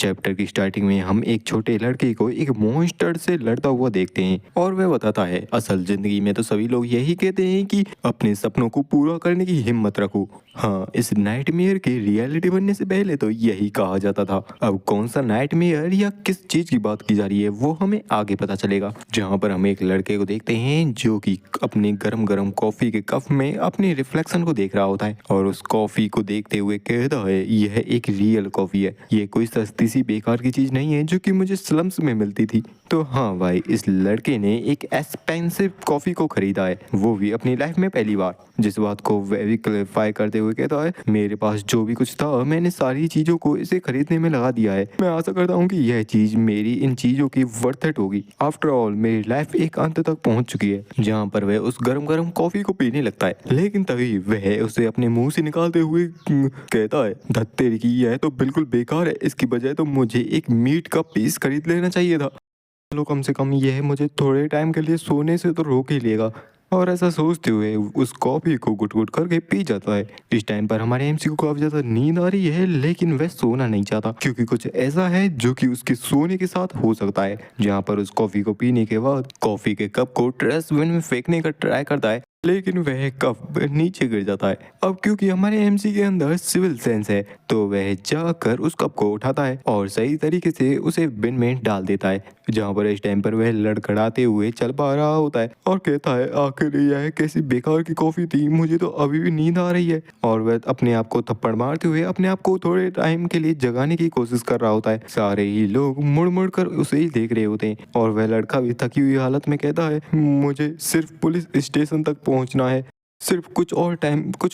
Chapter की starting में हम एक छोटे लड़के को एक मॉन्स्टर से लड़ता हुआ देखते हैं और वह बताता है असल जिंदगी में तो सभी लोग यही कहते हैं कि अपने सपनों को पूरा करने की हिम्मत रखो। हाँ, इस नाइटमेयर के रियलिटी बनने से पहले तो यही कहा जाता था। अब कौन सा नाइटमेयर या किस चीज की बात की जा रही है वो हमें आगे पता चलेगा, जहाँ पर हम एक लड़के को देखते हैं जो कि अपने गरम गरम कॉफी के कप में अपने रिफ्लेक्शन को देख रहा होता है और उस कॉफी को देखते हुए कहता है यह एक रियल कॉफी है, ये कोई सस्ती सी बेकार की चीज नहीं है जो कि मुझे स्लम्स में मिलती थी। तो हाँ भाई, इस लड़के ने एक एक्सपेंसिव कॉफी को खरीदा है, वो भी अपनी लाइफ में पहली बार, जिस बात को वह भी क्लैरिफाई करते हुए कहता है मेरे पास जो भी कुछ था मैंने सारी चीजों को इसे खरीदने में लगा दिया है। मैं आशा करता हूँ कि यह चीज मेरी इन चीजों की वर्थ इट होगी। आफ्टर ऑल मेरी लाइफ एक अंत तक पहुंच चुकी है। जहाँ पर वह उस गरम गरम कॉफी को पीने लगता है, लेकिन तभी वह उसे अपने मुंह से निकालते हुए कहता है धत तेरी की, यह तो बिल्कुल बेकार है, इसकी बजाय तो मुझे एक मीट का पीस खरीद लेना चाहिए था। चलो कम से कम यह मुझे थोड़े टाइम के लिए सोने से तो रोक ही लेगा। और ऐसा सोचते हुए उस कॉफी को गुट गुट करके पी जाता है। इस टाइम पर हमारे एमसी को काफी ज्यादा नींद आ रही है, लेकिन वह सोना नहीं चाहता क्योंकि कुछ ऐसा है जो कि उसके सोने के साथ हो सकता है। जहाँ पर उस कॉफी को पीने के बाद कॉफी के कप को डस्टबिन में फेंकने का ट्राई करता है, लेकिन वह कप नीचे गिर जाता है। अब क्योंकि हमारे एमसी के अंदर सिविल सेंस है तो वह जाकर उस कप को उठाता है और सही तरीके से उसे बिन में डाल देता है। जहाँ पर इस टाइम पर वह लड़खड़ाते हुए चल पा रहा होता है और कहता है आखिर यह कैसी बेकार की कॉफी थी, मुझे तो अभी भी नींद आ रही है। और वह अपने आप को थप्पड़ मारते हुए अपने आप को थोड़े टाइम के लिए जगाने की कोशिश कर रहा होता है। सारे ही लोग मुड़ मुड़ कर उसे ही देख रहे होते हैं और वह लड़का भी थकी हुई हालत में कहता है मुझे सिर्फ पुलिस स्टेशन तक पहुंचना है, सिर्फ कुछ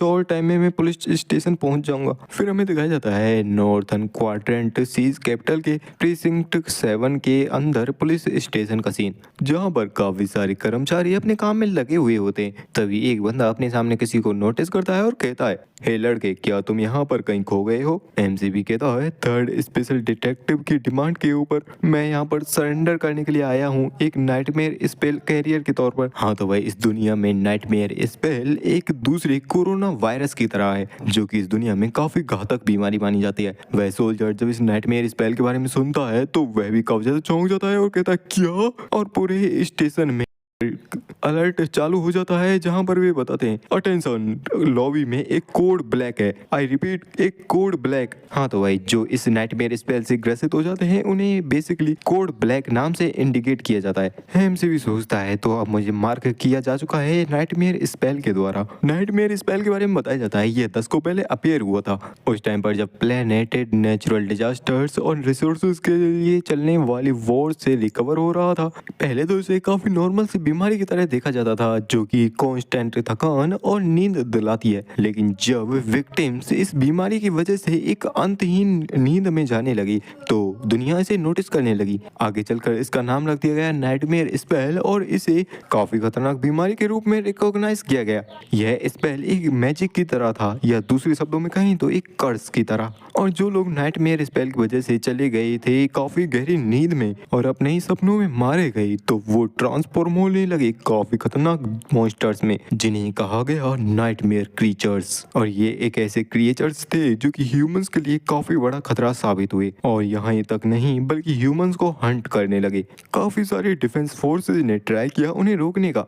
और टाइम में मैं पुलिस स्टेशन पहुंच जाऊंगा। फिर हमें दिखाया जाता है नॉर्थन क्वाड्रेंट सीज कैपिटल के प्रीसिंक्ट 7 के अंदर पुलिस स्टेशन का सीन, जहां पर काफी सारे कर्मचारी अपने काम में लगे हुए होते हैं। तभी एक बंदा अपने सामने किसी को नोटिस करता है और कहता है हे लड़के, क्या तुम यहाँ पर कहीं खो गए हो? एमसीबी कहता है थर्ड स्पेशल डिटेक्टिव की डिमांड के ऊपर मैं यहाँ पर सरेंडर करने के लिए आया हूँ, एक नाइटमेयर स्पेल कैरियर के तौर पर। हाँ तो भाई, इस दुनिया में नाइटमेयर स्पेल एक दूसरे कोरोना वायरस की तरह है जो कि इस दुनिया में काफी घातक बीमारी मानी जाती है। वह सोल्जर जब इस नाइटमेयर स्पेल के बारे में सुनता है तो वह भी काफी ज्यादा चौंक जाता है और कहता है क्या, और पूरे स्टेशन में अलर्ट चालू हो जाता है जहां पर वे बताते हैं अटेंशन, लॉबी में एक कोड ब्लैक है, आई रिपीट एक कोड ब्लैक। हाँ तो भाई, जो इस नाइटमेयर स्पेल से ग्रसित हो जाते हैं उन्हें बेसिकली कोड ब्लैक नाम से इंडिकेट किया जाता है। एमसी भी सोचता है तो अब मुझे मार्क किया जा चुका है नाइटमेयर स्पेल के द्वारा। नाइटमेयर स्पेल के बारे में बताया जाता है ये 10 को पहले अपियर हुआ था, उस टाइम पर जब प्लेनेटेड नेचुरल डिजास्टर्स और रिसोर्सेज के लिए चलने वाली वॉर से रिकवर हो रहा था। पहले तो इसे काफी नॉर्मल सी बीमारी की तरह देखा जाता था जो कि कांस्टेंट थकान और नींद दिलाती है, लेकिन जब विक्टिम्स इस बीमारी की वजह से एक अंतहीन नींद में जाने लगी तो दुनिया इसे नोटिस करने लगी। आगे चलकर इसका नाम रख दिया गया नाइटमेयर स्पेल और इसे काफी खतरनाक बीमारी के रूप में रिकॉग्नाइज किया गया। यह स्पेल एक मैजिक की तरह था, या दूसरे शब्दों में कहें तो एक कर्स की तरह। और जो लोग नाइटमेयर स्पेल की वजह से चले गए थे काफी गहरी नींद में और अपने ही सपनों में मारे गए तो वो ट्रांसफॉर्म होने लगे काफी खतरनाक मॉन्स्टर्स में, जिन्हें कहा गया नाइटमेयर क्रीचर्स। और ये एक ऐसे क्रिएचर्स थे जो कि ह्यूमंस के लिए काफी बड़ा खतरा साबित हुए और यहाँ तक नहीं बल्कि ह्यूमंस को हंट करने लगे। काफी सारे डिफेंस फोर्सेज ने ट्राई किया उन्हें रोकने का,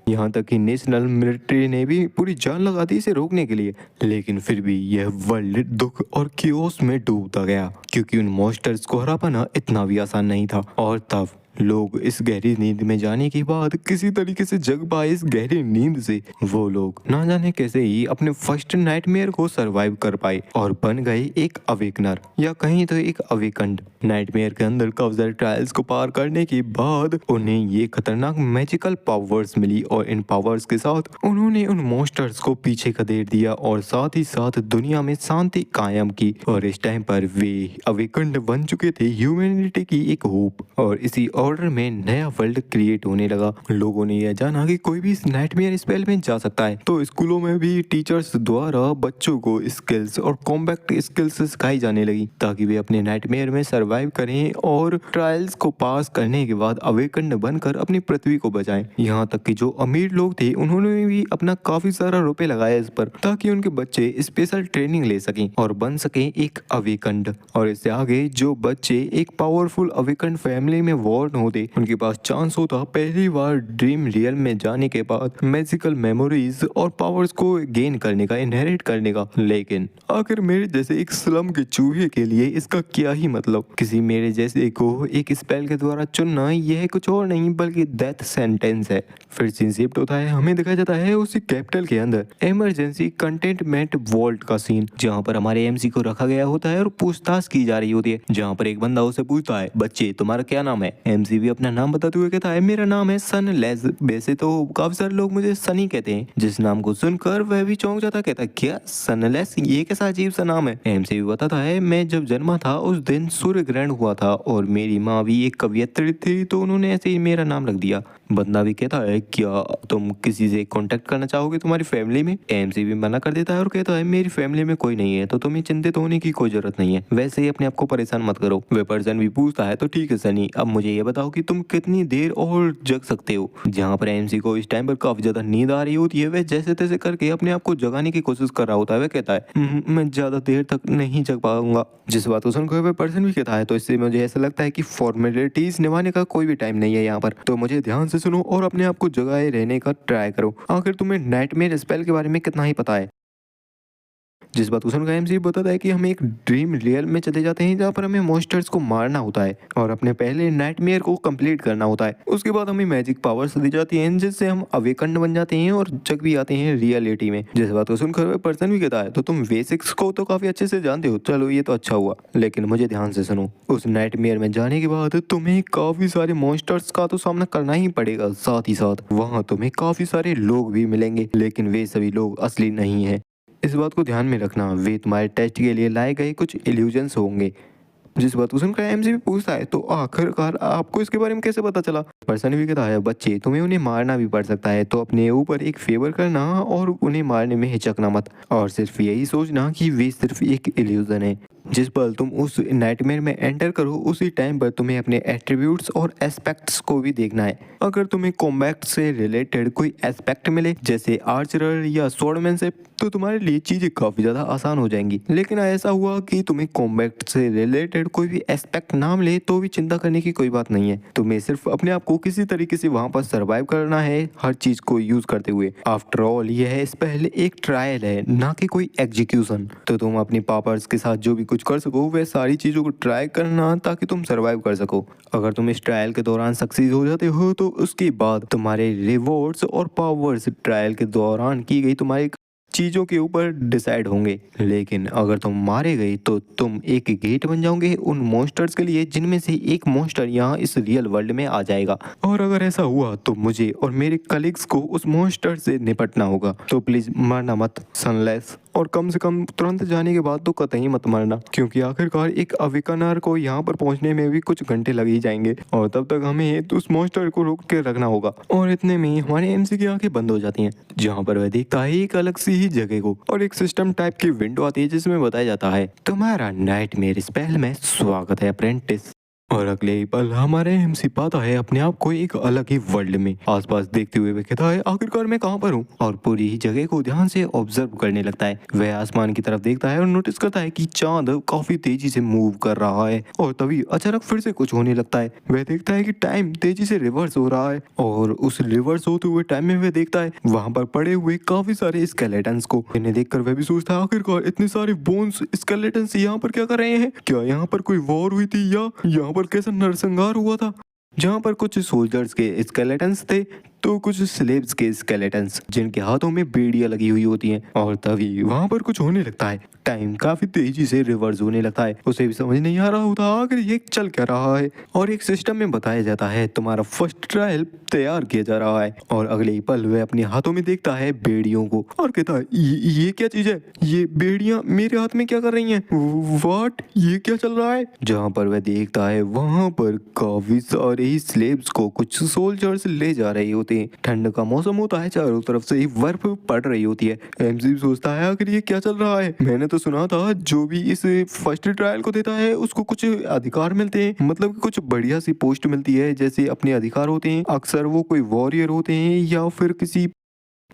यहाँ तक कि नेशनल मिलिट्री ने भी पूरी जान लगा दी इसे रोकने के लिए, लेकिन फिर भी यह वर्ल्ड दुख और क्योस में डूबता गया क्योंकि उन मॉन्स्टर्स को हरा पाना इतना भी आसान नहीं था। और तब लोग इस गहरी नींद में जाने के बाद किसी तरीके से जग पाए इस गहरी नींद से। वो लोग ना जाने कैसे ही अपने फर्स्ट नाइटमेयर को सरवाइव कर पाए और बन गए एक अवेकनर, या कहीं तो एक अवेकंड। नाइटमेयर के अंदर काफी ट्रायल्स को पार करने के बाद उन्हें ये खतरनाक मैजिकल पावर्स मिली और इन पावर्स के साथ उन्होंने उन मॉन्स्टर्स को पीछे खदेड़ दिया और साथ ही साथ दुनिया में शांति कायम की। और इस टाइम पर वे अवेकंड बन चुके थे ह्यूमैनिटी की एक होप। और इसी ऑर्डर में नया वर्ल्ड क्रिएट होने लगा। लोगों ने यह जाना कि कोई भी इस नाइटमेयर स्पेल में जा सकता है, तो स्कूलों में भी टीचर्स द्वारा बच्चों को स्किल्स और कॉम्बैट स्किल्स सिखाई जाने लगी ताकि वे अपने नाइटमेयर में सरवाइव करें और ट्रायल्स को पास करने के बाद अवेकन्ड बनकर अपनी पृथ्वी को बचाएं। यहाँ तक कि जो अमीर लोग थे उन्होंने भी अपना काफी सारा रुपए लगाया इस पर ताकि उनके बच्चे स्पेशल ट्रेनिंग ले सकें और बन सकें एक अवेकन्ड। और इससे आगे जो बच्चे एक पावरफुल अवेकन्ड फैमिली में वॉर्न होते उनके पास चांस होता पहली बार ड्रीम रियल में जाने के बाद मैजिकल मेमोरीज और पावर्स को गेन करने का, इनहेरिट करने का। लेकिन आखिर मेरे जैसे एक स्लम के चूहे के लिए इसका क्या ही मतलब। किसी मेरे जैसे को एक स्पेल के द्वारा चुनना यह कुछ और नहीं बल्कि डेथ सेंटेंस है। फिर सीन शिफ्ट होता है, हमें दिखाया जाता है उसी कैपिटल के अंदर इमरजेंसी कंटेनमेंट वॉल्ट का सीन, जहाँ पर हमारे एमसी को रखा गया होता है और पूछताछ की जा रही होती है। जहाँ पर एक बंदा उसे पूछता है, बच्चे तुम्हारा क्या नाम है? एमसी भी अपना नाम बताते हुए कहता है, मेरा नाम है सनलेस। वैसे तो काफी सारे लोग मुझे सनी कहते हैं। जिस नाम को सुनकर वह भी चौंक जाता, कहता क्या सनलेस, ये कैसा अजीब सा नाम है। एमसी भी बताता है, मैं जब जन्मा था उस दिन सूर्य ग्रहण हुआ था और मेरी माँ भी एक कवियत्री थी तो उन्होंने ऐसे ही मेरा नाम रख दिया। बंदा भी कहता है, क्या तुम किसी से कांटेक्ट करना चाहोगे तुम्हारी फैमिली में? एमसी भी मना कर देता है और कहता है, मेरी फैमिली में कोई नहीं है तो तुम्हें चिंतित होने की कोई जरूरत नहीं है। वैसे ही अपने आप को परेशान मत करो। वह पर्सन भी पूछता है, तो ठीक है सनी, अब मुझे ये बताओ कि तुम कितनी देर और जग सकते हो? जहाँ पर एमसी को इस टाइम पर काफी ज्यादा नींद आ रही होती है, वह जैसे तैसे करके अपने आप को जगाने की कोशिश कर रहा होता है। वह कहता है, मैं ज्यादा देर तक नहीं जग पाऊंगा। जिस बात को सुनकर वह पर्सन भी कहता है, तो इससे मुझे ऐसा लगता है कि फॉर्मेलिटीज निभाने का कोई भी टाइम नहीं है यहाँ पर, तो मुझे ध्यान से सुनो और अपने आप को जगाए रहने का ट्राई करो। आखिर तुम्हें नाइटमेयर स्पेल के बारे में कितना ही पता है। जिस बात को सुनकर एमसी बताता है कि हम एक ड्रीम रियल में चले जाते हैं जहाँ पर हमें मॉन्स्टर्स को मारना होता है और अपने पहले नाइटमेयर को कंप्लीट करना होता है। उसके बाद हमें मैजिक पावर्स दी जाती हैं जिससे हम अवेकन्ड बन जाते हैं और जग भी आते हैं रियलिटी में। जिस बात को सुनकर वह पर्सन भी कहता है, तो तुम बेसिक्स को तो काफी अच्छे से जानते हो, चलो ये तो अच्छा हुआ, लेकिन मुझे ध्यान से सुनो। उस नाइटमेयर में जाने के बाद तुम्हें काफी सारे मॉन्स्टर्स का तो सामना करना ही पड़ेगा, साथ ही साथ वहाँ तुम्हें काफी सारे लोग भी मिलेंगे, लेकिन वे सभी लोग असली नहीं है। इस बात को ध्यान में रखना, वे तुम्हारे टेस्ट के लिए लाए गए कुछ इल्यूजन्स होंगे। जिस बात को सुनकर एमसी भी पूछता है, तो आखिरकार आपको इसके बारे में कैसे पता चला? पर्सन भी कहता है, बच्चे तुम्हें उन्हें मारना भी पड़ सकता है, तो अपने ऊपर एक फेवर करना और उन्हें मारने में हिचकना मत और सिर्फ यही सोचना कि वे सिर्फ एक इल्यूजन है। जिस पल तुम उस नाइटमेयर में एंटर करो उसी टाइम पर तुम्हें अपने एट्रीब्यूट्स और एस्पेक्ट्स को भी देखना है। अगर तुम्हें कॉम्बैट से रिलेटेड कोई एस्पेक्ट मिले जैसे आर्चरर या स्वॉर्डमैनशिप, तो तुम्हारे लिए चीजें काफी ज्यादा आसान हो जाएंगी। लेकिन ऐसा हुआ कि तुम्हें कॉम्बैट से रिलेटेड कोई भी एस्पेक्ट ना मिले तो भी चिंता करने की कोई बात नहीं है। तुम्हें सिर्फ अपने आप को किसी तरीके से वहां पर सर्वाइव करना है, हर चीज को यूज करते हुए। आफ्टर ऑल यह इस पहले एक ट्रायल है, ना कि कोई एग्जीक्यूशन। तो तुम अपनी पावर्स के साथ जो भी कुछ कर सको वह सारी चीजों को ट्राई करना ताकि तुम सरवाइव कर सको। अगर तुम इस ट्रायल के दौरान सक्सेस हो जाते हो तो उसके बाद तुम्हारे रिवॉर्ड्स और पावर्स ट्रायल के दौरान की गई तुम्हारी चीजों के ऊपर डिसाइड होंगे। लेकिन अगर तुम मारे गए तो तुम एक गेट बन जाओगे उन मॉन्स्टर्स के लिए जिनमें से एक मॉन्स्टर यहाँ इस रियल वर्ल्ड में आ जाएगा। और अगर ऐसा हुआ तो मुझे और मेरे कलीग्स को उस मॉन्स्टर से निपटना होगा। तो प्लीज मरना मत सनलेस, और कम से कम तुरंत जाने के बाद तो कतई मत मरना, क्योंकि आखिरकार एक अवेकनर को यहाँ पर पहुंचने में भी कुछ घंटे लग ही जाएंगे और तब तक हमें तो उस मॉन्स्टर को रोक के रखना होगा। और इतने में हमारे एमसी की आंखें बंद हो जाती हैं, जहाँ पर वह देखता है एक अलग सी ही जगह को और एक सिस्टम टाइप की विंडो आती है जिसमें बताया जाता है, तुम्हारा नाइटमेयर स्पेल में स्वागत है अप्रेंटिस। और अगले ही पल हमारे एमसी पाता है अपने आप को एक अलग ही वर्ल्ड में। आसपास देखते हुए वह कहता है, आखिरकार मैं कहाँ पर हूँ? और पूरी ही जगह को ध्यान से ऑब्जर्व करने लगता है। वह आसमान की तरफ देखता है और नोटिस करता है कि चांद काफी तेजी से मूव कर रहा है। और तभी अचानक फिर से कुछ होने लगता है। वह देखता है कि टाइम तेजी से रिवर्स हो रहा है और उस रिवर्स होते हुए टाइम में वह देखता है वहां पर पड़े हुए काफी सारे स्केलेटन्स को। इन्हें देखकर वह भी सोचता है, आखिरकार इतने सारे बोन्स स्केलेटन्स यहाँ पर क्या कर रहे हैं? क्या यहाँ पर कोई वॉर हुई थी या यहाँ पर कैसा नरसंहार हुआ था? जहाँ पर कुछ सोल्जर्स के स्केलेटन्स थे तो कुछ स्लेव्स के स्केलेटन्स जिनके हाथों में बेड़ियां लगी हुई होती हैं। और तभी वहां पर कुछ होने लगता है, टाइम काफी तेजी से रिवर्स होने लगता है। उसे भी समझ नहीं आ रहा होता आखिर ये चल क्या रहा है। और एक सिस्टम में बताया जाता है तुम्हारा फर्स्ट ट्रायल तैयार किया जा रहा है और अगले ही पल वह अपने हाथों में देखता है बेड़ियों को और कहता है ये क्या चीज है, ये बेड़ियां मेरे हाथ में क्या कर रही हैं, व्हाट, ये क्या चल रहा है। जहाँ पर वह देखता है वहाँ पर काफी सारे ही स्लेव्स को कुछ सोल्जर्स ले जा रहे होते हैं। ठंड का मौसम होता है, चारों तरफ से ही बर्फ पड़ रही होती है। एमसी सोचता है आखिर ये क्या चल रहा है, मैंने तो सुना था जो भी इस फर्स्ट ट्रायल को देता है उसको कुछ अधिकार मिलते हैं, मतलब कि कुछ बढ़िया सी पोस्ट मिलती है जैसे अपने अधिकार होते हैं। अक्सर वो कोई वॉरियर होते हैं या फिर किसी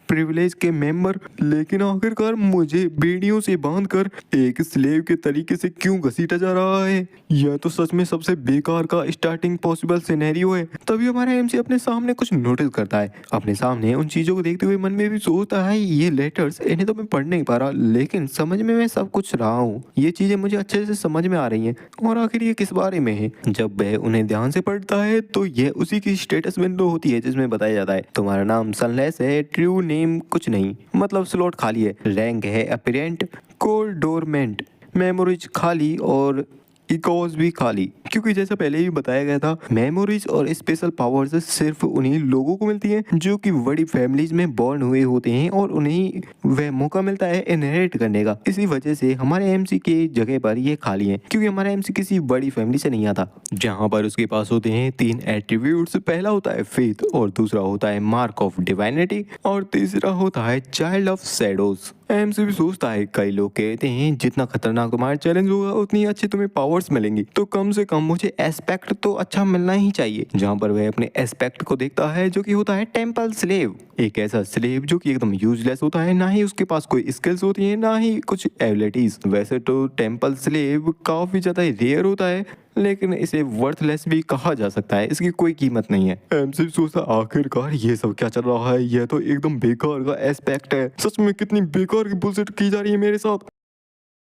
प्रिविलेज के मेंबर, लेकिन आखिरकार मुझे बेड़ियों से बांधकर एक स्लेव के तरीके से क्यों घसीटा जा रहा है। यह तो सच में सबसे बेकार का स्टार्टिंग पॉसिबल सिनेरियो है। तभी हमारा एमसी अपने सामने कुछ नोटिस करता है। अपने सामने उन चीजों को देखते हुए मन में भी सोचता है ये लेटर्स, इन्हें तो मैं पढ़ नहीं पा रहा लेकिन समझ में मैं सब कुछ रहा हूँ। ये चीजें मुझे अच्छे से समझ में आ रही हैं और आखिर ये किस बारे में है। जब वह उन्हें ध्यान से पढ़ता है तो यह उसी की स्टेटस विंडो होती है जिसमें बताया जाता है तुम्हारा नाम सनलेस है, ट्रू नेम कुछ नहीं, मतलब स्लॉट खाली है, रैंक है अपीरेंट, कोर डोरमेंट, मेमोरीज खाली और इकोज भी खाली। क्योंकि जैसा पहले ही बताया गया था मेमोरीज और स्पेशल पावर्स सिर्फ उन्हीं लोगों को मिलती हैं जो कि बड़ी फैमिलीज में बॉर्न हुए होते हैं और उन्हें वह मौका मिलता है इनहेरिट करने का। इसी वजह से हमारे एमसी के जगह पर ये खाली है क्योंकि हमारा एमसी किसी बड़ी फैमिली से नहीं आता। जहाँ पर उसके पास होते हैं 3 एट्रीब्यूट्स, पहला होता है फेथ और दूसरा होता है मार्क ऑफ डिवाइनिटी और तीसरा होता है चाइल्ड ऑफ शैडोज। एमसी भी सोचता है कई लोग कहते हैं जितना खतरनाक तुम्हारा चैलेंज होगा उतनी अच्छी तुम्हें पावर्स मिलेंगी, तो कम से कम मुझे एस्पेक्ट तो अच्छा मिलना ही चाहिए। जहाँ पर वह अपने एस्पेक्ट को देखता है जो कि होता है टेंपल स्लेव, एक ऐसा स्लेव जो कि एकदम यूजलेस होता है, ना ही उसके पास कोई स्किल्स होती है ना ही कुछ एबिलिटीज। वैसे तो टेंपल स्लेव काफी ज्यादा रेयर होता है लेकिन इसे वर्थलेस भी कहा जा सकता है, इसकी कोई कीमत नहीं है। एमसी सोचता आखिरकार ये सब क्या चल रहा है, यह तो एकदम बेकार का एस्पेक्ट है, सच में कितनी बेकार की बुलशिट की जा रही है मेरे साथ।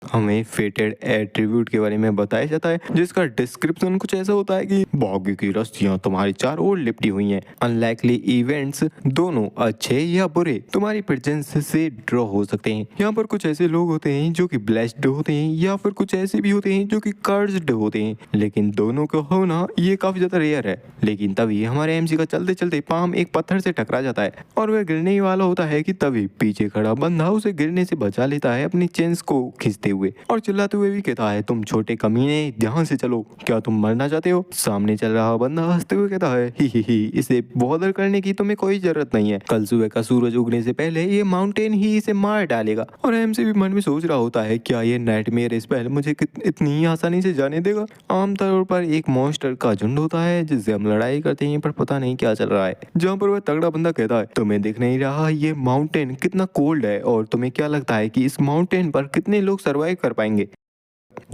हमें फेटेड एट्रीब्यूट के बारे में बताया जाता है जिसका डिस्क्रिप्शन कुछ ऐसा होता है कि भाग्य की रस्सियां तुम्हारी चारों ओर लिपटी हुई हैं। अनलाइकली इवेंट्स दोनों अच्छे या बुरे तुम्हारी प्रेजेंस से ड्रॉ हो सकते हैं। यहाँ पर कुछ ऐसे लोग होते हैं जो कि ब्लेस्ड होते हैं या फिर कुछ ऐसे भी होते हैं जो कि कर्स्ड होते हैं, लेकिन दोनों का होना ये काफी ज्यादा रेयर है। लेकिन तभी हमारे एमसी का चलते चलते पाम एक पत्थर से टकरा जाता है और वह गिरने ही वाला होता है कि तभी पीछे खड़ा बंदा उसे गिरने से बचा लेता है अपनी चेन्स को खींचते हुए और चिल्लाते हुए भी कहता है तुम छोटे कमीने ध्यान से चलो, क्या तुम मरना चाहते हो। सामने चल रहा बंदा हंसते हुए कहता है ही इसे बॉदर करने की तुम्हें कोई जरूरत नहीं है, कल सुबह का सूरज उगने से पहले ये माउंटेन ही इसे मार डालेगा। और एमसी भी मन में सोच रहा होता है क्या ये नाइटमेयर स्पेल मुझे इतनी ही आसानी से जाने देगा। आमतौर पर एक मॉन्स्टर का झुंड होता है जिससे हम लड़ाई करते हैं पर पता नहीं क्या चल रहा है। जहाँ पर वह तगड़ा बंदा कहता है तुम्हें दिख नहीं रहा ये माउंटेन कितना कोल्ड है और तुम्हें क्या लगता है कि इस माउंटेन पर कितने लोग सर्वाइव कर पाएंगे।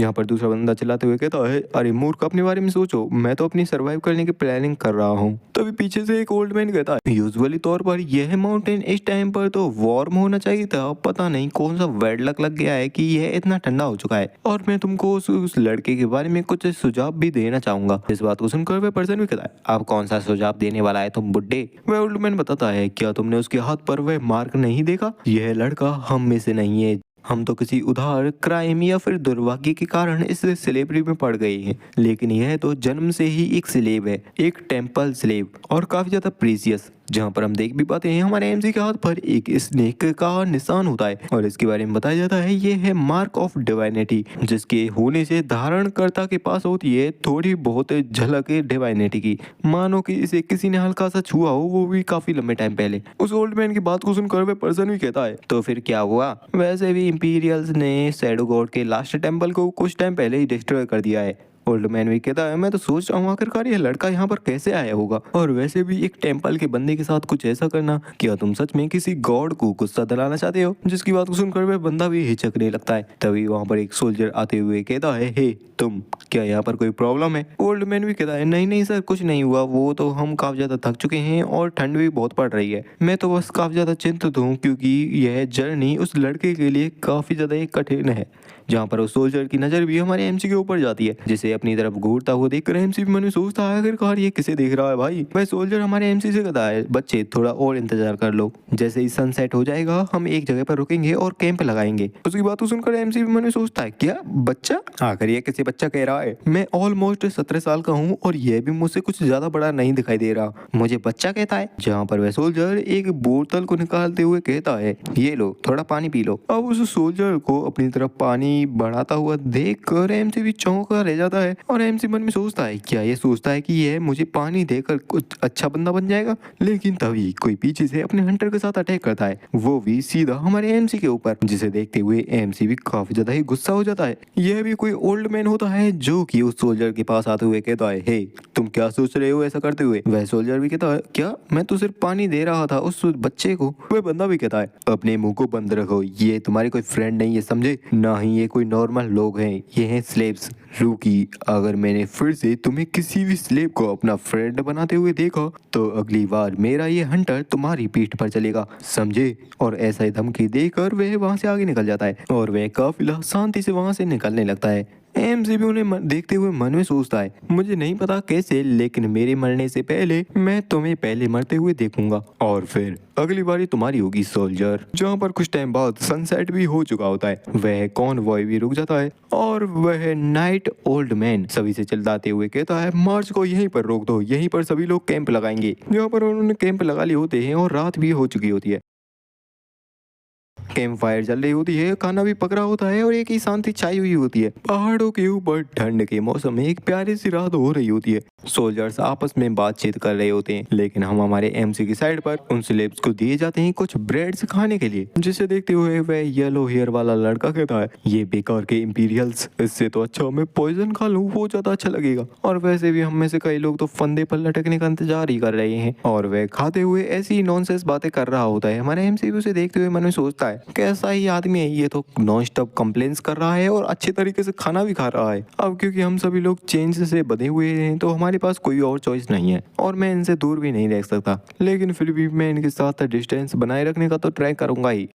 यहाँ पर दूसरा बंदा चिल्लाते हुए कहता है अरे मूर्ख अपने बारे में सोचो, मैं तो अपनी सर्वाइव करने की प्लानिंग कर रहा हूँ। तभी पीछे से एक ओल्ड मैन कहता है यूजुअली तौर पर यह माउंटेन इस टाइम पर तो वार्म होना चाहिए था, पता नहीं कौन सा बैड लक लग गया है कि यह इतना ठंडा हो चुका है। और मैं तुमको उस लड़के के बारे में कुछ सुझाव भी देना चाहूंगा। इस बात को सुनकर वह पर्सन भी कहता है अब कौन सा सुझाव देने वाला है तुम बुड्ढे। वह ओल्ड मैन बताता है क्या तुमने उसके हाथ पर वह मार्क नहीं देखा, यह लड़का हम में से नहीं है, हम तो किसी उधार क्राइम या फिर दुर्भाग्य के कारण इस स्लेवरी में पड़ गए हैं, लेकिन यह तो जन्म से ही एक स्लेव है, एक टेंपल स्लेव और काफी ज्यादा प्रीसियस। जहाँ पर हम देख भी पाते हैं हमारे एमसी के हाथ पर एक स्नेक का निशान होता है और इसके बारे में बताया जाता है ये है मार्क ऑफ डिवाइनिटी, जिसके होने से धारणकर्ता के पास होती है थोड़ी बहुत झलक डिवाइनिटी की, मानो कि इसे किसी ने हल्का सा छुआ हो, वो भी काफी लंबे टाइम पहले। उस ओल्ड मैन की बात को सुनकर वह पर्सन भी कहता है तो फिर क्या हुआ, वैसे भी इंपीरियल्स ने शैडो गॉड के लास्ट टेम्पल को कुछ टाइम पहले ही डिस्ट्रॉय कर दिया है। ओल्ड मैन भी कहता है मैं तो सोच रहा हूँ आखिरकार ये लड़का यहाँ पर कैसे आया होगा, और वैसे भी एक टेंपल के बंदे के साथ कुछ ऐसा करना, क्या तुम सच में किसी गॉड को गुस्सा दिलाना चाहते हो। जिसकी बात को सुनकर वह बंदा भी हिचकने लगता है। तभी वहाँ पर एक सोल्जर आते हुए कहता है हे तुम, क्या यहाँ पर कोई प्रॉब्लम है। ओल्ड मैन भी कहता है नहीं नहीं सर कुछ नहीं हुआ, वो तो हम काफी ज्यादा थक चुके हैं और ठंड भी बहुत पड़ रही है, मैं तो बस काफी ज्यादा चिंतित हूँ क्योंकि यह जर्नी उस लड़के के लिए काफी ज्यादा कठिन है। जहाँ पर उस सोल्जर की नजर भी हमारे एमसी के ऊपर जाती है, जिसे अपनी तरफ घूरता हुआ देखकर एमसी भी मन में सोचता है आखिरकार ये किसे देख रहा है भाई। वह सोल्जर हमारे एमसी से कहता है बच्चे थोड़ा और इंतजार कर लो, जैसे ही सनसेट हो जाएगा हम एक जगह पर रुकेंगे और कैंप लगाएंगे। उसकी बात को सुनकर एमसी भी मन में सोचता है क्या बच्चा, आखिर ये किसी बच्चा कह रहा है, मैं ऑलमोस्ट 17 साल का हूँ और यह भी मुझसे कुछ ज्यादा बड़ा नहीं दिखाई दे रहा, मुझे बच्चा कहता है। जहाँ पर वह सोल्जर एक बोतल को निकालते हुए कहता है ये लो थोड़ा पानी पी लो। अब उस सोल्जर को अपनी तरफ पानी बढ़ाता हुआ देख कर एमसी भी चौंका रह जाता है और एमसी मन में सोचता है क्या ये सोचता है कि यह मुझे पानी देकर कुछ अच्छा बंदा बन जाएगा। लेकिन तभी कोई पीछे से अपने हंटर के साथ अटैक करता है, वो भी सीधा हमारे एमसी के ऊपर, जिसे देखते हुए एमसी भी काफी ज्यादा ही गुस्सा हो जाता है। यह भी कोई ओल्ड मैन होता है जो कि उस सोल्जर के पास आते हुए कहता है हे तुम क्या सोच रहे हो ऐसा करते हुए। वह सोल्जर भी कहता है क्या, मैं तो सिर्फ पानी दे रहा था उस बच्चे को। वह बंदा भी कहता है अपने मुंह को बंद रखो, ये तुम्हारे कोई फ्रेंड नहीं है समझे, ना ही ये कोई नॉर्मल लोग हैं, ये हैं स्लेव्स। रूकी, अगर मैंने फिर से तुम्हें किसी भी स्लेव को अपना फ्रेंड बनाते हुए देखा तो अगली बार मेरा ये हंटर तुम्हारी पीठ पर चलेगा समझे। और ऐसा ही धमकी देकर वह वहां से आगे निकल जाता है और वह काफिला शांति से वहां से निकलने लगता है। एमसी भी उन्हें देखते हुए मन में सोचता है मुझे नहीं पता कैसे, लेकिन मेरे मरने से पहले मैं तुम्हें पहले मरते हुए देखूंगा और फिर अगली बारी तुम्हारी होगी सोल्जर। जहाँ पर कुछ टाइम बाद सनसेट भी हो चुका होता है, वह कॉनवॉय भी रुक जाता है और वह नाइट ओल्ड मैन सभी से चिल्लाते हुए कहता है मार्च को यहीं पर रोक दो, यहीं पर सभी लोग कैंप लगाएंगे। जहाँ पर उन्होंने कैंप लगा लिए होते हैं और रात भी हो चुकी होती है, कैंप फायर चल रही होती है, खाना भी पक रहा होता है और एक ही शांति छाई हुई होती है। पहाड़ों के ऊपर ठंड के मौसम में एक प्यारी सी रात हो रही होती है। सोल्जर्स आपस में बातचीत कर रहे होते हैं, लेकिन हम हमारे एमसी की साइड पर उन स्लेव्स को दिए जाते हैं कुछ ब्रेड्स खाने के लिए, जिसे देखते हुए वह येलो हेयर वाला लड़का कहता है ये बेकार के इंपीरियल्स, इससे तो अच्छा मैं पॉइजन खा लूं, वो ज्यादा अच्छा लगेगा। और वैसे भी हम में से कई लोग तो फंदे पर लटकने का इंतजार ही कर रहे हैं। और वह खाते हुए ऐसी नॉनसेंस बातें कर रहा होता है। हमारे एमसी भी उसे देखते हुए मन में सोचता है कैसा ही आदमी है, ये तो नॉन स्टॉप कंप्लेंट्स कर रहा है और अच्छे तरीके से खाना भी खा रहा है। अब क्योंकि हम सभी लोग चेंज से बंधे हुए हैं तो हमारे पास कोई और चॉइस नहीं है और मैं इनसे दूर भी नहीं रह सकता, लेकिन फिर भी मैं इनके साथ डिस्टेंस बनाए रखने का तो ट्राई करूंगा ही।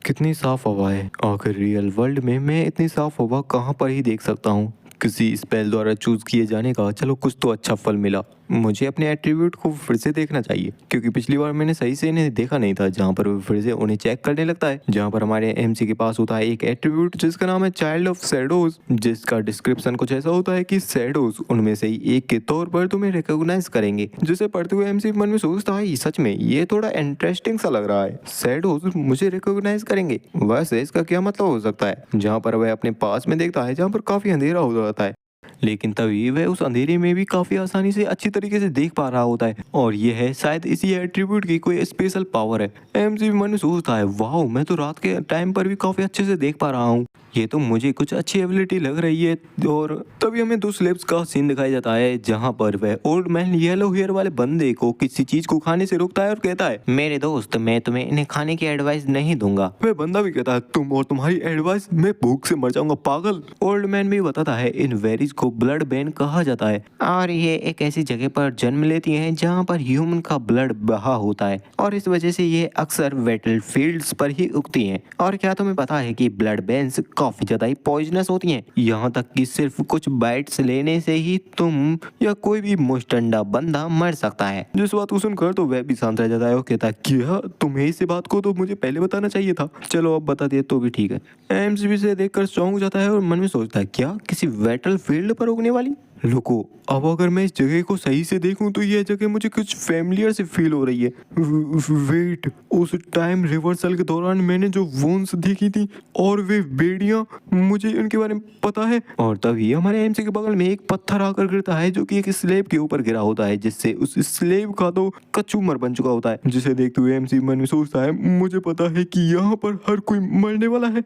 कितनी साफ हवा है, आखिर रियल वर्ल्ड में मैं इतनी साफ हवा कहाँ पर ही देख सकता हूँ। किसी स्पेल द्वारा चूज किए जाने का चलो कुछ तो अच्छा फल मिला। मुझे अपने एट्रीब्यूट को फिर से देखना चाहिए क्योंकि पिछली बार मैंने सही से इन्हें देखा नहीं था। जहाँ पर वो फिर से उन्हें चेक करने लगता है, जहाँ पर हमारे एमसी के पास होता है एक एट्रीब्यूट जिसका नाम है चाइल्ड ऑफ शैडोज, जिसका डिस्क्रिप्शन कुछ ऐसा होता है कि शैडोज उनमें से ही एक के तौर पर तुम्हें रिकॉग्नाइज करेंगे। जिसे पढ़ते हुए एमसी मन में सोचता है सच में ये थोड़ा इंटरेस्टिंग सा लग रहा है, शैडोज मुझे रिकॉग्नाइज करेंगे, वैसे इसका क्या मतलब हो सकता है। जहाँ पर वह अपने पास में देखता है जहाँ पर काफी अंधेरा हो जाता है, लेकिन तभी वह उस अंधेरे में भी काफी आसानी से अच्छी तरीके से देख पा रहा होता है और यह है शायद इसी एट्रीब्यूट की कोई स्पेशल पावर है। एमसी मन में सोचता है वाह मैं तो रात के टाइम पर भी काफी अच्छे से देख पा रहा हूँ, ये तो मुझे कुछ अच्छी एबिलिटी लग रही है। और तभी हमें दो स्लेब्स का सीन दिखाया जाता है जहाँ पर वह ओल्ड मैन येलो हेयर वाले बंदे को किसी चीज को खाने से रोकता है और कहता है मेरे दोस्त मैं तुम्हें इन्हें खाने की एडवाइस नहीं दूंगा। वह बंदा भी कहता है तुम और तुम्हारी एडवाइस, मैं भूख से मर जाऊंगा पागल। ओल्ड मैन भी बताता है इन वेरीज को ब्लड बेन कहा जाता है और ये एक ऐसी जगह पर जन्म लेती हैं जहाँ पर ह्यूमन का ब्लड बहा होता है और इस वजह से ये अक्सर बैटल फील्ड्स पर ही उगती हैं। और क्या तुम्हें पता है कि ब्लड बेन्स काफी ज्यादा ही पॉइजनस होती हैं, यहाँ तक कि सिर्फ कुछ बाइट्स लेने से ही तुम या कोई भी मुस्टंडा बंदा मर सकता है। जिस बात को सुनकर तो वह भी शांत रह जाता है और कहता है क्या तुम्हें इस बात को तो मुझे पहले बताना चाहिए था, चलो अब बता दिए तो भी ठीक है। एमसीबी से देखकर चौंक जाता है और मन में सोचता है क्या किसी बैटल फील्ड पर उगने वाली। रुको, अब अगर मैं इस जगह को सही से देखूं तो यह जगह मुझे कुछ फैमिलियर से फील हो रही है। वेट, उस टाइम रिवर्सल के दौरान मैंने जो वोन्स देखी थी और वे बेड़ियां, मुझे उनके बारे में पता है। और तभी हमारे एमसी के बगल में एक पत्थर आकर गिरता है जो कि एक स्लेब के ऊपर गिरा होता है, जिससे उस स्लेब का तो कचूमर बन चुका होता है। जिसे देखते हुए एमसी मन में सोचता है मुझे पता है कि यहाँ पर हर कोई मरने वाला है।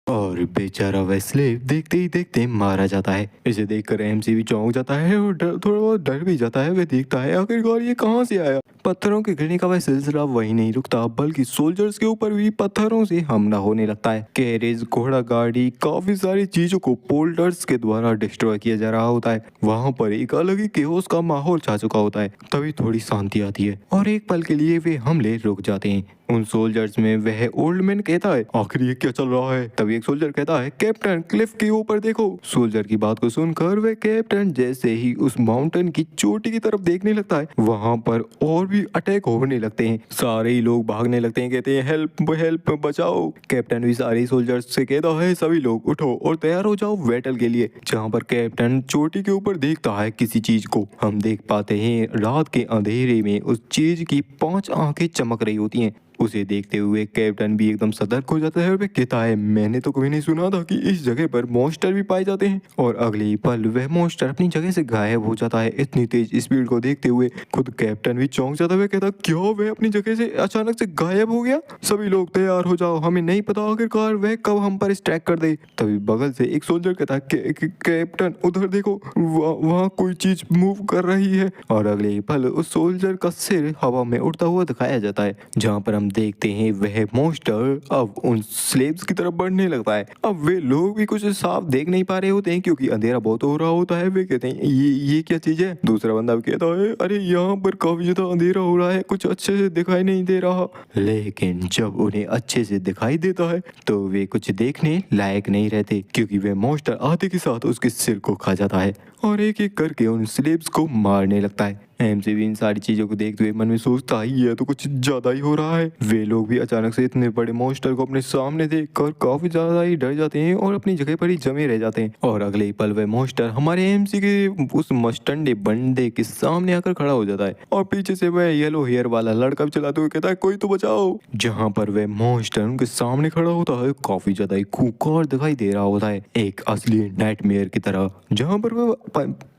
और बेचारा वह स्लेव देखते ही देखते मारा जाता है। इसे देखकर एमसी भी चौंक जाता है और थोड़ा बहुत डर भी जाता है। वह देखता है आखिरकार ये कहाँ से आया। पत्थरों के गिरने का वह सिलसिला वही नहीं रुकता, बल्कि सोल्जर्स के ऊपर भी पत्थरों से हमला होने लगता है। कैरेज, घोड़ा गाड़ी, काफी सारी चीजों को पोल्डर्स के द्वारा डिस्ट्रॉय किया जा रहा होता है। वहाँ पर एक अलग ही केओस का माहौल छा चुका होता है। तभी थोड़ी शांति आती है और एक पल के लिए वे हमले रुक जाते हैं। उन सोल्जर्स में वह ओल्ड मैन कहता है, आखिर ये क्या चल रहा है? तभी एक सोल्जर कहता है, कैप्टन क्लिफ के ऊपर देखो। सोल्जर की बात को सुनकर वह कैप्टन जैसे ही उस माउंटेन की चोटी की तरफ देखने लगता है, वहां पर और भी अटैक होने लगते हैं। सारे ही लोग भागने लगते हैं, कहते हैं हेल्प हेल्प, बचाओ। कैप्टन भी सारे सोल्जर्स से कहता है, सभी लोग उठो और तैयार हो जाओ बैटल के लिए। जहाँ पर कैप्टन चोटी के ऊपर देखता है किसी चीज को, हम देख पाते हैं रात के अंधेरे में उस चीज की 5 आंखें चमक रही होती हैं। उसे देखते हुए कैप्टन भी एकदम सतर्क हो जाता है और वह कहता है, मैंने तो कभी नहीं सुना था कि इस जगह पर मॉन्स्टर भी पाए जाते हैं। और अगले ही पल वह मॉन्स्टर अपनी जगह से गायब हो जाता है। इतनी तेज स्पीड को देखते हुए खुद कैप्टन भी चौंक जाता है। वह कहता, क्या वह अपनी जगह से अचानक से गायब हो गया? सभी लोग तैयार हो जाओ, हमें नहीं पता आखिरकार वह कब हम पर स्ट्राइक कर दे। तभी बगल से एक सोल्जर कहता है, कैप्टन उधर देखो, वहाँ कोई चीज मूव कर रही है। और अगले ही पल उस सोल्जर का सिर हवा में उड़ता हुआ दिखाया जाता है, जहाँ पर हम देखते हैं वह मॉन्स्टर अब उन स्लेव्स की तरफ बढ़ने लगता है। अब वे लोग भी कुछ साफ देख नहीं पा रहे होते हैं, क्योंकि अंधेरा बहुत हो रहा होता है। वे कहते हैं, ये क्या चीज है? दूसरा बंदा भी कहता है, अरे यहाँ पर काफी ज्यादा अंधेरा हो रहा है, कुछ अच्छे से दिखाई नहीं दे रहा। लेकिन जब उन्हें अच्छे से दिखाई देता है तो वे कुछ देखने लायक नहीं रहते, क्योंकि वे मॉन्स्टर आते के साथ उसके सिर को खा जाता है और एक एक करके उन स्लेव्स को मारने लगता है। एमसी भी इन सारी चीजों को देखते हुए मन में सोचता है, ये तो कुछ ज्यादा ही हो रहा है। वे लोग भी अचानक से इतने बड़े मॉन्स्टर को अपने सामने देखकर काफी ज्यादा ही डर जाते हैं और अपनी जगह पर ही जमे रह जाते हैं। और अगले ही पल वह मॉन्स्टर हमारे एमसी के उस मस्टंडे बंदे के सामने आकर खड़ा हो जाता है और पीछे से वह येलो हेयर वाला लड़का भी चलाते हुए कहता है, कोई तो बचाओ। जहाँ पर वह मॉन्स्टर उनके सामने खड़ा होता है, काफी ज्यादा ही खूंखार दिखाई दे रहा होता है, एक असली नाइटमेयर की तरह।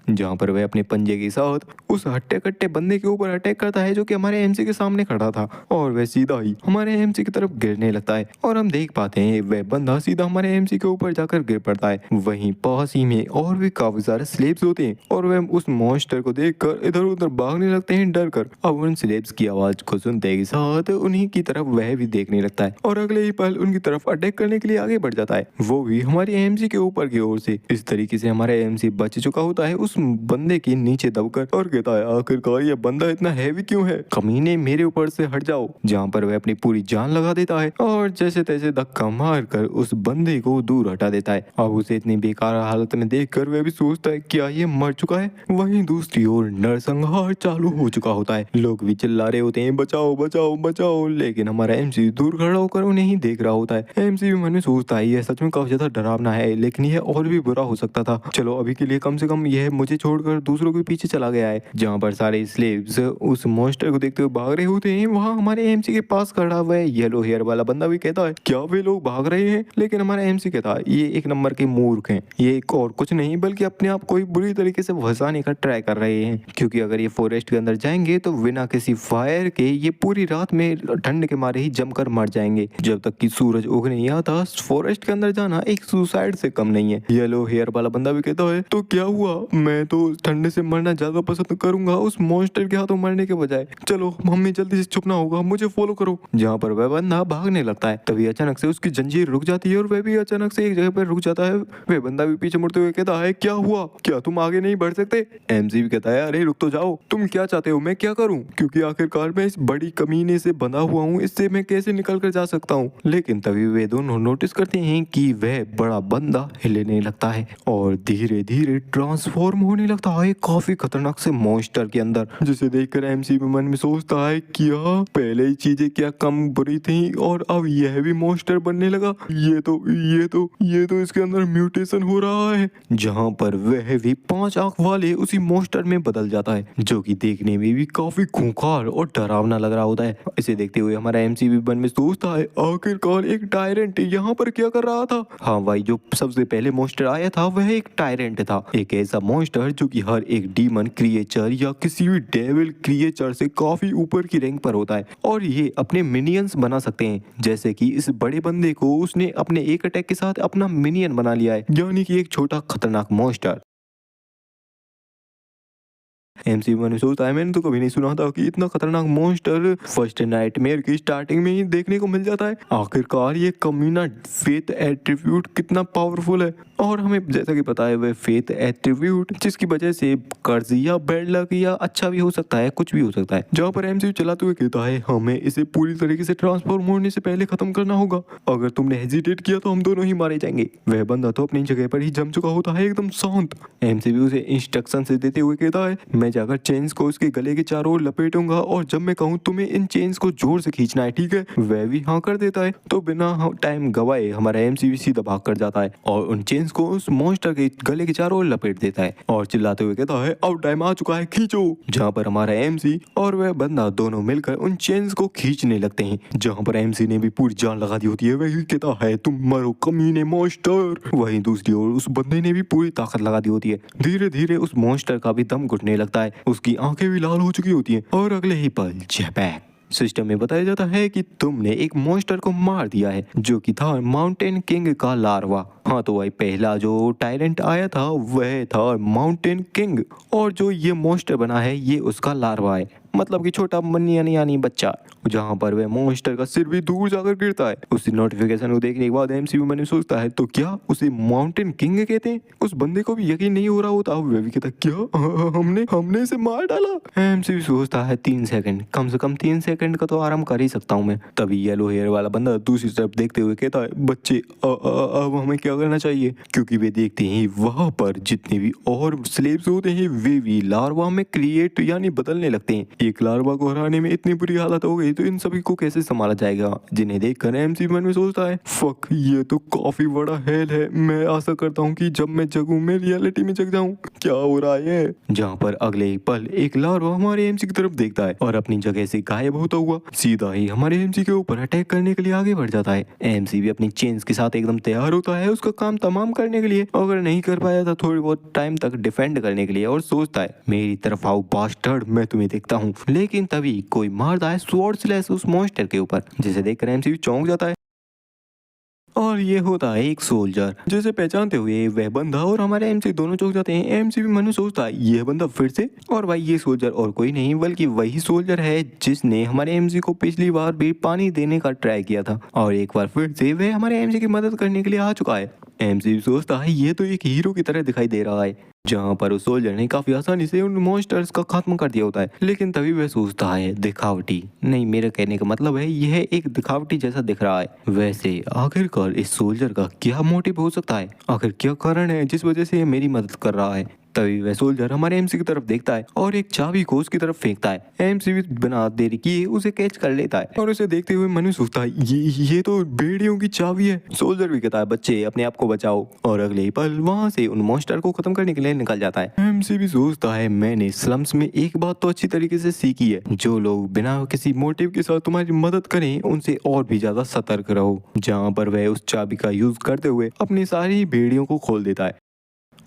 जहाँ पर वह अपने पंजे के साथ उस हट्टे कट्टे बंदे के ऊपर अटैक करता है, जो कि हमारे एमसी के सामने खड़ा था, और वह सीधा ही हमारे एमसी की तरफ गिरने लगता है। और हम देख पाते हैं वह बंदा सीधा हमारे एमसी के ऊपर जाकर गिर पड़ता है। वहीं पास ही में और भी काफी सारे स्लेब्स होते हैं और वह उस मॉन्स्टर को देखकर इधर उधर भागने लगते हैं डर कर। अब उन स्लेब्स की आवाज को सुनते के साथ उन्हीं की तरफ वह भी देखने लगता है और अगले ही पल उनकी तरफ अटैक करने के लिए आगे बढ़ जाता है, वो भी हमारे एमसी के ऊपर की ओर से। इस तरीके से हमारा एमसी बच चुका होता है उस बंदे के नीचे दबकर और कहता है, आखिरकार ये बंदा इतना हैवी क्यों है? कमीने मेरे ऊपर से हट जाओ। जहाँ पर वह अपनी पूरी जान लगा देता है और जैसे तैसे धक्का मार कर उस बंदे को दूर हटा देता है। अब उसे इतनी बेकार हालत में देखकर वह भी सोचता है, क्या ये मर चुका है? वहीं दूसरी ओर नरसंहार चालू हो चुका होता है। लोग भी चिल्ला रहे होते हैं, बचाओ बचाओ बचाओ, लेकिन हमारा एमसी दूर खड़ा होकर उन्हें ही देख रहा होता है। एमसी भी मन में सोचता है, यह सच में काफी ज्यादा डरावना है, लेकिन यह और भी बुरा हो सकता था। चलो अभी के लिए कम से कम यह मुझे छोड़कर दूसरों के पीछे चला गया है। जहाँ पर सारे स्लेव्स उस मॉन्स्टर को देखते हुए भाग रहे होते हैं, वहाँ हमारे एमसी के पास खड़ा हुआ है येलो हेयर वाला बंदा भी कहता है, क्या वे लोग भाग रहे हैं? लेकिन हमारा एमसी कहता है, ये एक नंबर के मूर्ख हैं, ये एक और कुछ नहीं बल्कि अपने आप को बुरी तरीके से फंसाने का ट्राई कर रहे हैं, क्योंकि अगर ये फॉरेस्ट के अंदर जाएंगे तो बिना किसी फायर के ये पूरी रात में ठंड के मारे ही जमकर मर जाएंगे। जब तक कि सूरज उग नहीं आता, फॉरेस्ट के अंदर जाना एक सुसाइड से कम नहीं है। येलो हेयर वाला बंदा भी कहता है, तो क्या हुआ, मैं तो ठंड से मरना ज्यादा पसंद करूंगा उस मॉन्स्टर के हाथों मरने के बजाय। चलो हमें जल्दी से छुपना होगा, मुझे फॉलो करो। जहाँ पर वह बंदा भागने लगता है, तभी अचानक से उसकी जंजीर रुक जाती है और वह भी अचानक से एक जगह पर रुक जाता है। वह बंदा भी पीछे मुड़ते हुए कहता है, क्या हुआ, क्या तुम आगे नहीं बढ़ सकते? एमसी भी कहता है, अरे रुक तो जाओ, तुम क्या चाहते हो, मैं क्या करूं? क्योंकि आखिरकार मैं इस बड़ी कमीने से बंधा हुआ हूँ, इससे मैं कैसे निकल कर जा सकता हूँ? लेकिन तभी वे दोनों नोटिस करते हैं कि वह बड़ा बंदा हिलने लगता है और धीरे धीरे ट्रांसफॉर्म होने लगता है काफी खतरनाक से मॉन्स्टर के अंदर, जिसे देखकर एमसी भी मन में सोचता है, क्या पहले ही चीजें क्या कम बुरी थी और अब यह भी मॉन्स्टर बनने लगा? ये तो इसके अंदर म्यूटेशन हो रहा है। जहाँ पर वह भी 5 आंख वाले उसी मॉन्स्टर में बदल जाता है, जो कि देखने में भी काफी खूंखार और डरावना लग रहा होता है। इसे देखते हुए हमारा एमसी भी मन में सोचता है, आखिरकार एक टायरेंट यहाँ पर क्या कर रहा था? हाँ भाई, जो सबसे पहले मॉन्स्टर आया था वह एक टायरेंट था, एक ऐसा मॉन्स्टर जो कि हर एक डीमन क्रिएचर या किसी भी डेविल क्रिएचर से काफी ऊपर की रैंक पर होता है और ये अपने मिनियंस बना सकते हैं। जैसे कि इस बड़े बंदे को उसने अपने एक अटैक के साथ अपना मिनियन बना लिया है, यानी कि एक छोटा खतरनाक मॉन्स्टर। एमसीबी मैंने सोचता है मैंने तो कभी नहीं सुना था कि इतना खतरनाक मॉन्स्टर फर्स्ट नाइटमेयर की स्टार्टिंग में ही देखने को मिल जाता है। आखिरकार ये कमीना फेथ एट्रीब्यूट कितना पावरफुल है, और हमें जैसा कि पता है वह फेथ एट्रीब्यूट जिसकी वजह से कर्ज या बैड लक या अच्छा भी हो सकता है, कुछ भी हो सकता है। जहाँ पर एमसीबी चलाते हुए कहता है हमें इसे पूरी तरीके से ट्रांसफॉर्म होने से पहले खत्म करना होगा, अगर तुमने हेजिटेट किया तो हम दोनों ही मारे जाएंगे। वह बंदा तो अपनी जगह पर ही जम चुका होता है एकदम शांत। एमसीबी उसे इंस्ट्रक्शन से देते हुए कहता है मैं जाकर चेन्स को उसके गले के चारों ओर लपेटूंगा और जब मैं कहूँ तुम्हें इन चेन्स को जोर से खींचना है, ठीक है। वह भी हाँ कर देता है। तो बिना टाइम गवाए हमारा एमसीबी सीधा भाग कर जाता है और उन चेन्स को उस मॉन्स्टर के गले के चारों ओर लपेट देता है और चिल्लाते हुए कहता है अब टाइम आ चुका है, खींचो। जहाँ पर हमारा एमसी और वह बंदा दोनों मिलकर उन चेन्स को खींचने लगते हैं। जहाँ पर एमसी ने भी पूरी जान लगा दी होती है, वही कहता है तुम मरो कमीने मॉन्स्टर। वहीं दूसरी ओर उस बंदे ने भी पूरी ताकत लगा दी होती है। धीरे धीरे उस मॉन्स्टर का भी दम घुटने लगता है, उसकी आंखें भी लाल हो चुकी होती हैं और अगले ही पल झपैक सिस्टम में बताया जाता है कि तुमने एक मॉन्स्टर को मार दिया है जो कि था माउंटेन किंग का लार्वा। हाँ तो वही पहला जो टायरेंट आया था वह था माउंटेन किंग, और जो ये मॉन्स्टर बना है ये उसका लार्वा है, मतलब कि छोटा मनियानी यानी बच्चा। जहाँ पर वह मॉन्स्टर का सिर भी दूर जाकर गिरता है। उस नोटिफिकेशन को देखने के बाद एमसीबी मैंने सोचता है तो क्या उसे माउंटेन किंग कहते हैं। उस बंदे को भी यकीन नहीं हो रहा होता, वह भी कहता क्या हमने इसे मार डाला। एमसीबी सोचता है 3 सेकंड, कम से कम 3 सेकंड का तो आराम कर ही सकता हूँ मैं। तभी येलो हेयर वाला बंदा दूसरी तरफ देखते हुए कहता है बच्चे अब हमें क्या करना चाहिए, क्योंकि वे देखते हैं वहां पर जितने भी और स्लेव्स होते हैं वे भी लार्वा में क्रिएट यानी बदलने लगते हैं। एक लार्वा को हराने में इतनी बुरी हालत हो गई तो इन सभी को कैसे संभाला जाएगा, जिन्हें देखकर एमसी मन में सोचता है फक ये तो काफी बड़ा हेल है। मैं आशा करता हूँ कि जब मैं जगूं मैं रियलिटी में जग जाऊं। क्या हो रहा है। जहाँ पर अगले ही पल एक लार्वा हमारे एमसी की तरफ देखता है और अपनी जगह से गायब होता हुआ सीधा ही हमारे एमसी के ऊपर अटैक करने के लिए आगे बढ़ जाता है। एमसी भी अपनी चेन्स के साथ एकदम तैयार होता है उसका काम तमाम करने के लिए, अगर नहीं कर पाया था थोड़ी बहुत टाइम तक डिफेंड करने के लिए, और सोचता है मेरी तरफ आओ बास्टर्ड मैं तुम्हें देखता हूँ। लेकिन तभी कोई मारता है स्वॉर्ड स्लैश उस मॉन्स्टर के ऊपर, जिसे देखकर एमसी भी चौंक जाता है। और ये होता है एक सोल्जर, जिसे पहचानते हुए वह बंदा और हमारे एमसी दोनों चौंक जाते हैं। एमसी भी मनु सोचता है ये बंदा फिर से, और भाई ये सोल्जर और कोई नहीं बल्कि वही सोल्जर है जिसने हमारे एमसी को पिछली बार भी पानी देने का ट्राई किया था, और एक बार फिर से वह हमारे एमसी की मदद करने के लिए आ चुका है। एमसी भी सोचता है ये तो एक हीरो की तरह दिखाई दे रहा है, जहाँ पर उस सोल्जर ने काफी आसानी से उन मॉन्स्टर्स का खात्मा कर दिया होता है। लेकिन तभी वह सोचता है दिखावटी नहीं, मेरे कहने का मतलब है यह एक दिखावटी जैसा दिख रहा है। वैसे आखिरकार इस सोल्जर का क्या मोटिव हो सकता है, आखिर क्या कारण है जिस वजह से ये मेरी मदद कर रहा है। तभी वह सोल्जर हमारे एमसी की तरफ देखता है और एक चाबी को उसकी तरफ फेंकता है। एमसी भी बिना देरी किए उसे कैच कर लेता है और उसे देखते हुए मनु सोचता है ये तो भेड़ियों की चाबी है। सोल्जर भी कहता है बच्चे अपने आप को बचाओ, और अगले ही पल वहाँ से उन मॉन्स्टर को खत्म करने के लिए निकल जाता है। एमसी भी सोचता है मैंने स्लम्स में एक बात तो अच्छी तरीके से सीखी है, जो लोग बिना किसी मोटिव के साथ तुम्हारी मदद करें उनसे और भी ज्यादा सतर्क रहो। जहाँ पर वह उस चाबी का यूज करते हुए अपनी सारी भेड़ियों को खोल देता है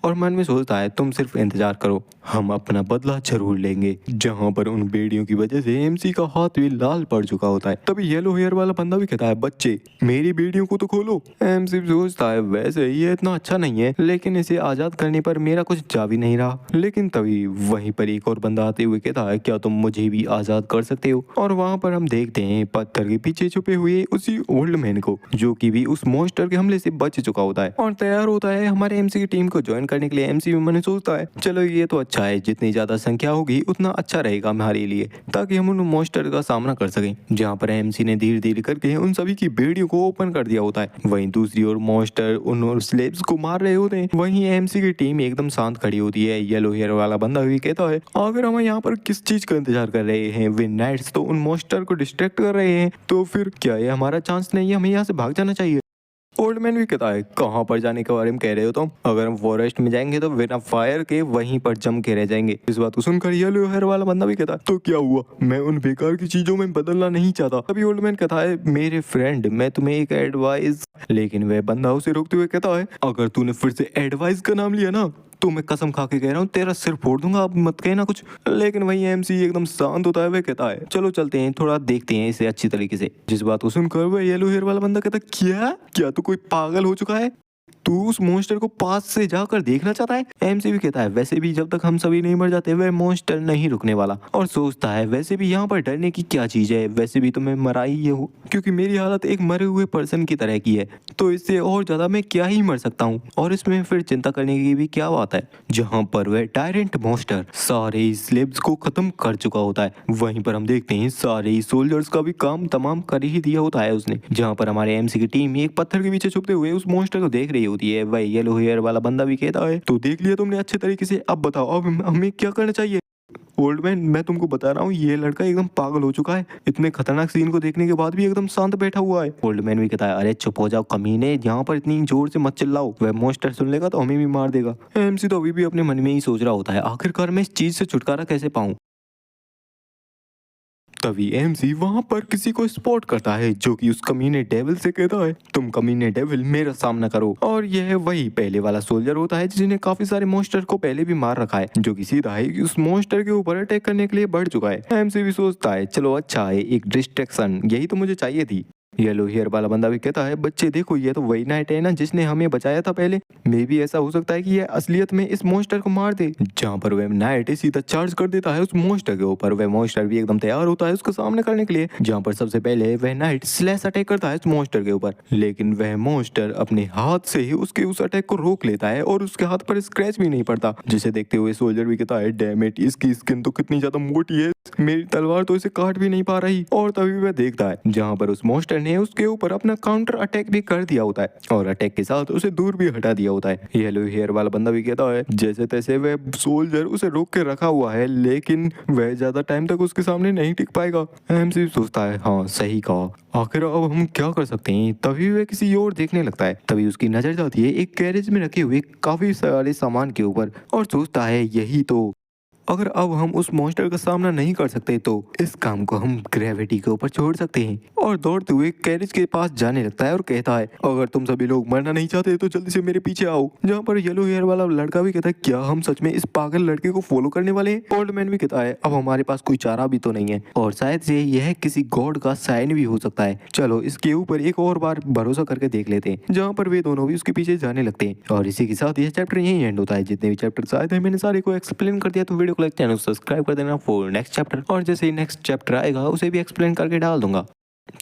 और मन में सोचता है तुम सिर्फ इंतजार करो, हम अपना बदला जरूर लेंगे। जहाँ पर उन बेड़ियों की वजह से एमसी का हाथ भी लाल पड़ चुका होता है। तभी येलो हेयर वाला बंदा भी कहता है बच्चे मेरी बेड़ियों को तो खोलो। एमसी सोचता है वैसे ये इतना अच्छा नहीं है, लेकिन इसे आजाद करने पर मेरा कुछ जा भी नहीं रहा। लेकिन तभी वहीं पर एक और बंदा आते हुए कहता है क्या तुम मुझे भी आजाद कर सकते हो। और वहाँ पर हम देखते हैं पत्थर के पीछे छुपे हुए उसी ओल्ड मैन को, जो कि भी उस मॉन्स्टर के हमले से बच चुका होता है और तैयार होता है हमारे एमसी की टीम को ज्वाइन करने के लिए। एमसी मन सोचता है चलो ये तो अच्छा है, जितनी ज्यादा संख्या होगी उतना अच्छा रहेगा हमारे लिए, ताकि हम उन मॉन्स्टर का सामना कर सकें। जहाँ पर एमसी ने धीरे धीरे करके उन सभी की बेड़ियों को ओपन कर दिया होता है। वहीं दूसरी ओर मॉन्स्टर उन स्लेव्स को मार रहे होते हैं। वहीं एमसी की टीम एकदम शांत खड़ी होती है। येलो हेयर वाला बंदा भी कहता है अगर हम यहाँ पर किस चीज का इंतजार कर रहे हैं, वे नाइट्स तो उन मॉन्स्टर को डिस्ट्रैक्ट कर रहे हैं, तो फिर क्या ये हमारा चांस नहीं है, हमें यहाँ से भाग जाना चाहिए। ओल्ड मैन भी कहता है कहाँ पर जाने के बारे में कह रहे हो तुम, अगर हम फॉरेस्ट में जाएंगे तो बिना फायर के वहीं पर जम के रह जाएंगे। इस बात को सुनकर येलो हेयर वाला बंदा भी कहता है तो क्या हुआ, मैं उन बेकार की चीजों में बदलना नहीं चाहता। अभी ओल्ड मैन कहता है मेरे फ्रेंड मैं तुम्हें एक एडवाइस, लेकिन वह बंदा उसे रोकते हुए कहता है अगर तूने फिर से एडवाइस का नाम लिया ना तो मैं कसम खा के कह रहा हूँ तेरा सिर फोड़ दूंगा, अब मत कहना कुछ। लेकिन वही एमसी एकदम शांत होता है, वह कहता है चलो चलते हैं थोड़ा देखते हैं इसे अच्छी तरीके से। जिस बात को सुनकर वह येलो हेयर वाला बंदा कहता है क्या क्या तू कोई पागल हो चुका है, तू उस मॉन्स्टर को पास से जाकर देखना चाहता है? एमसी भी कहता है वैसे भी जब तक हम सभी नहीं मर जाते वह मॉन्स्टर नहीं रुकने वाला। और सोचता है वैसे भी यहाँ पर डरने की क्या चीज है, वैसे भी तो मैं मरा ही हूँ, क्योंकि मेरी हालत एक मरे हुए पर्सन की तरह की है, तो इससे और ज्यादा मैं क्या ही मर सकता हूँ। और इसमें फिर चिंता करने की भी क्या बात है, जहाँ पर वह टायरेंट मॉन्स्टर सारे स्लेब्स को खत्म कर चुका होता है। वहीं पर हम देखते हैं सारे सोल्जर्स का भी काम तमाम कर ही दिया होता है उसने, जहाँ पर हमारे एमसी की टीम एक पत्थर के पीछे छुपते हुए उस मॉन्स्टर को देख रही होती है। वह येलो हेयर वाला बंदा भी कहता है तो देख लिया तुमने अच्छे तरीके से, अब बताओ अब हमें क्या करना चाहिए? ओल्ड मैन, मैं तुमको बता रहा हूँ ये लड़का एकदम पागल हो चुका है, इतने खतरनाक सीन को देखने के बाद भी एकदम शांत बैठा हुआ है। ओल्ड मैन भी कहता है अरे चुप हो जाओ कमीने, यहाँ पर इतनी जोर से मत चिल्लाओ, वह मॉन्स्टर सुन लेगा तो हमें भी मार देगा। एमसी तो अभी भी अपने मन में ही सोच रहा होता है आखिरकार मैं इस चीज से छुटकारा कैसे पाऊं। तभी एमसी वहां पर किसी को स्पॉट करता है जो कि उस कमीने डेविल से कहता है तुम कमीने डेविल मेरा सामना करो। और यह वही पहले वाला सोल्जर होता है जिसने काफी सारे मॉन्स्टर को पहले भी मार रखा है, जो कि सीधा ही उस मॉन्स्टर के ऊपर अटैक करने के लिए बढ़ चुका है। एमसी भी सोचता है चलो अच्छा है, एक डिस्ट्रैक्शन यही तो मुझे चाहिए थी। येलो हेयर वाला बंदा भी कहता है बच्चे देखो ये तो वही नाइट है ना जिसने हमें बचाया था पहले, मे भी ऐसा हो सकता है कि ये असलियत में इस मॉन्स्टर को मार दे। जहाँ पर वह नाइट सीधा चार्ज कर देता है उस मॉन्स्टर के ऊपर। वह मॉन्स्टर भी एकदम तैयार होता है उसका सामने करने के लिए, जहाँ पर सबसे पहले वह नाइट स्लैश अटैक करता है उस मॉन्स्टर के ऊपर, लेकिन वह मॉन्स्टर अपने हाथ से ही उसके उस अटैक को रोक लेता है और उसके हाथ पर स्क्रैच भी नहीं पड़ता, जिसे देखते हुए सोल्जर भी कहता है डैम इट, इसकी स्किन तो कितनी ज्यादा मोटी है, मेरी तलवार तो इसे काट भी नहीं पा रही। और तभी वह देखता है जहाँ पर उस मॉन्स्टर ने उसके ऊपर अपना काउंटर अटैक भी कर दिया होता है और अटैक के साथ उसे दूर भी हटा दिया होता है। येलो हेयर वाला बंदा भी कहता है जैसे तैसे वह सोल्जर उसे रोक के रखा हुआ है, लेकिन वह ज्यादा टाइम तक उसके सामने नहीं टिक पाएगा। एमसी सोचता है हाँ सही कहा, आखिर अब हम क्या कर सकते हैं। तभी वह किसी और देखने लगता है, तभी उसकी नजर जाती है एक गैरेज में रखे हुए काफी सारे सामान के ऊपर और सोचता है यही तो, अगर अब हम उस मॉन्स्टर का सामना नहीं कर सकते तो इस काम को हम ग्रेविटी के ऊपर छोड़ सकते हैं। और दौड़ते हुए कैरेज के पास जाने लगता है और कहता है अगर तुम सभी लोग मरना नहीं चाहते तो जल्दी से मेरे पीछे आओ। जहाँ पर येलो हेयर वाला लड़का भी कहता है क्या हम सच में इस पागल लड़के को फॉलो करने वाले हैं? ओल्ड मैन भी कहता है अब हमारे पास कोई चारा भी तो नहीं है और शायद से यह किसी गॉड का साइन भी हो सकता है, चलो इसके ऊपर एक और बार भरोसा करके देख लेते हैं। जहाँ पर वे दोनों भी उसके पीछे जाने लगते हैं और इसी के साथ यह चैप्टर यही एंड होता है। जितने भी चैप्टर आए थे मैंने सारे को एक्सप्लेन कर दिया, तो वीडियो को लाइक चैनल सब्सक्राइब कर देना फॉर नेक्स्ट चैप्टर, और जैसे ही नेक्स्ट चैप्टर आएगा उसे भी एक्सप्लेन करके डाल दूंगा।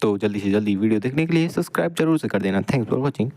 तो जल्दी से जल्दी वीडियो देखने के लिए सब्सक्राइब जरूर से कर देना। Thanks for watching.